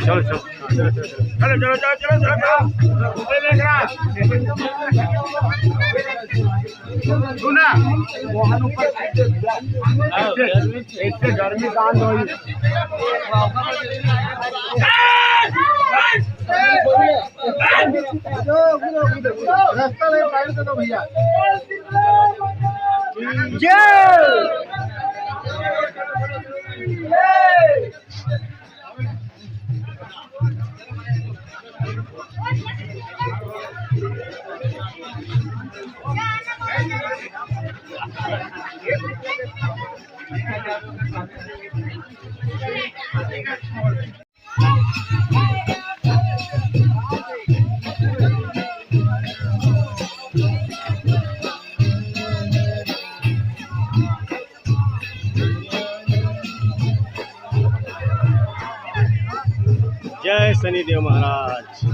चलो चलो चलो चलो चलो सुना इससे गर्मी शांत हो रास्ता में साइड कर दो भैया जय शनिदेव महाराज।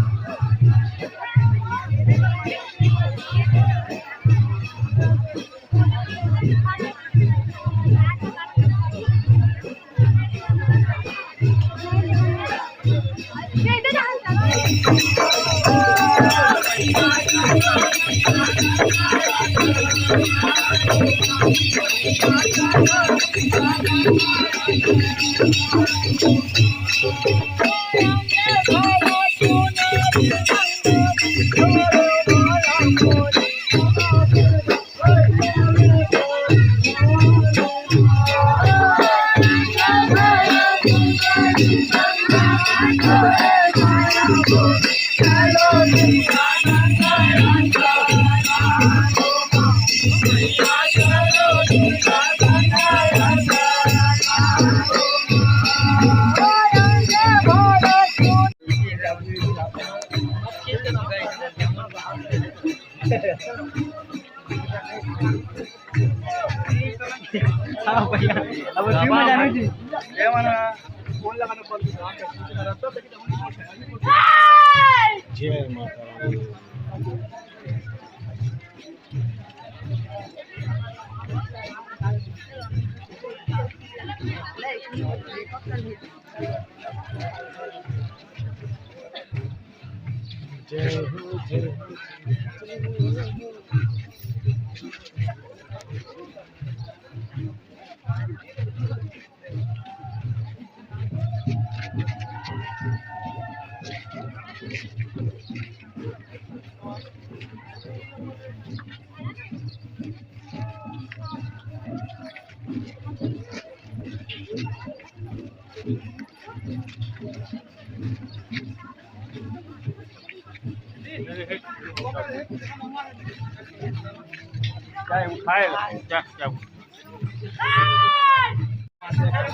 अब जय माता जय हो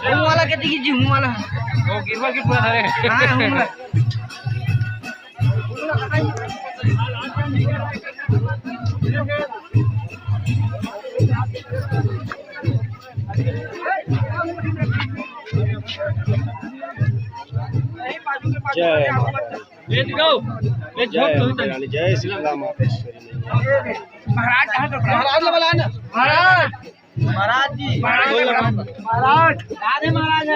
जय वाला कहते कि जी वाला वो गिरवा की पूरा धरे हां जय माता लेट गो ले जय झोप माता रानी, जय शीतला मातेश्वरी। महाराज ले बोला ना महाराज महाराज जी महाराज राधे महाराज